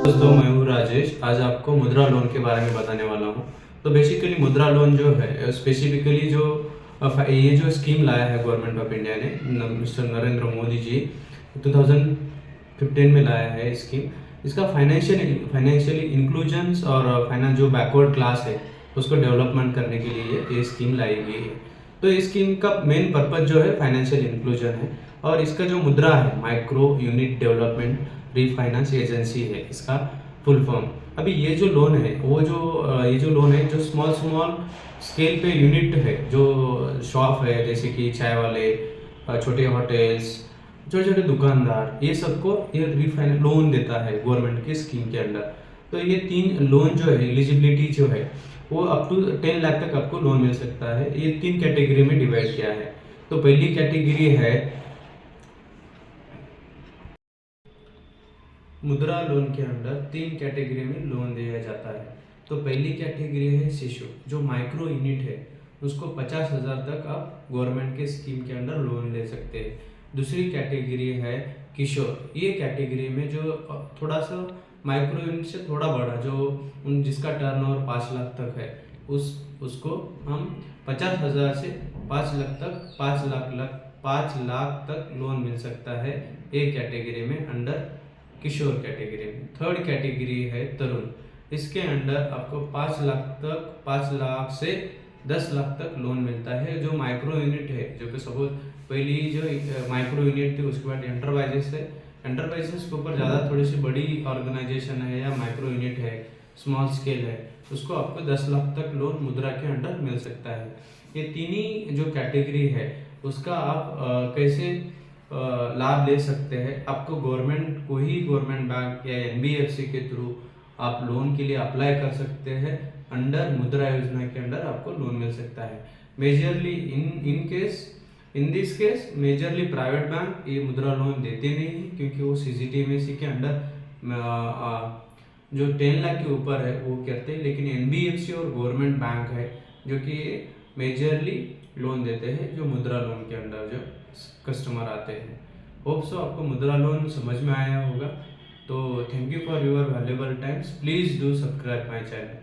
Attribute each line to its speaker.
Speaker 1: दोस्तों, मैं हूँ राजेश। आज आपको मुद्रा लोन के बारे में बताने वाला हूँ। तो बेसिकली मुद्रा लोन जो है स्पेसिफिकली जो ये जो स्कीम लाया है गवर्नमेंट ऑफ इंडिया ने, मिस्टर नरेंद्र मोदी जी 2015 में लाया है ये स्कीम। इसका फाइनेंशियली इंक्लूजन्स और फाइनेंस जो बैकवर्ड क्लास है उसको डेवलपमेंट करने के लिए ये स्कीम लाई गई है। तो इस स्कीम का मेन पर्पज जो है फाइनेंशियल इंक्लूजन है, और इसका जो मुद्रा है micro unit development refinance agency है इसका फुल फॉर्म। अभी ये जो लोन है वो जो ये जो लोन है जो स्मॉल स्मॉल स्केल पे यूनिट है, जो शॉप है जैसे कि चाय वाले, छोटे होटल्स, छोटे छोटे दुकानदार, ये सबको ये रीफाइनेंस लोन देता है गवर्नमेंट की स्कीम के अंडर। तो ये 3 लोन जो है एलिजिबिलिटी जो है वो अप टू 10 लाख तक आपको लोन मिल सकता है। ये 3 कैटेगरी में डिवाइड किया है। तो पहली कैटेगरी है मुद्रा लोन के अंदर 3 कैटेगरी में लोन दिया जाता है। तो पहली कैटेगरी है शिशु, जो माइक्रो यूनिट है, उसको 50,000 तक आप गवर्नमेंट के स्कीम के अंदर लोन ले सकते हैं। दूसरी कैटेगरी है किशोर। ये कैटेगरी में जो थोड़ा सा माइक्रो यूनिट से थोड़ा बड़ा, जो जिसका टर्नओवर 5 लाख तक है, उसको हम 50,000 से 5 लाख तक 5 लाख तक लोन मिल सकता है एक कैटेगरी में अंडर किशोर कैटेगरी में। थर्ड कैटेगरी है तरुण। इसके अंडर आपको 5 लाख से 10 लाख तक लोन मिलता है। जो माइक्रो यूनिट है, जो कि सपोज पहली जो माइक्रो यूनिट थी, उसके बाद एंटरप्राइजेस है। एंटरप्राइजेस के ऊपर ज़्यादा थोड़ी सी बड़ी ऑर्गेनाइजेशन है या माइक्रो यूनिट है, स्मॉल स्केल है, उसको आपको 10 लाख तक लोन मुद्रा के अंडर मिल सकता है। ये तीन ही जो कैटेगरी है उसका आप कैसे लाभ ले सकते हैं। आपको गवर्नमेंट को ही गवर्नमेंट बैंक या एनबीएफसी के थ्रू आप लोन के लिए अप्लाई कर सकते हैं। अंडर मुद्रा योजना के अंडर आपको लोन मिल सकता है। Majorly in this case majorly private bank ये मुद्रा लोन देते नहीं है, क्योंकि वो सीजीटीएमएसी के अंडर जो 10 लाख के ऊपर है वो करते हैं। लेकिन एनबीएफसी और गवर्नमेंट बैंक है जो कि मेजरली लोन देते हैं, जो मुद्रा लोन के अंडर जो कस्टमर आते हैं। होप सो आपको मुद्रा लोन समझ में आया होगा। तो thank you for your valuable times. Please do subscribe my channel.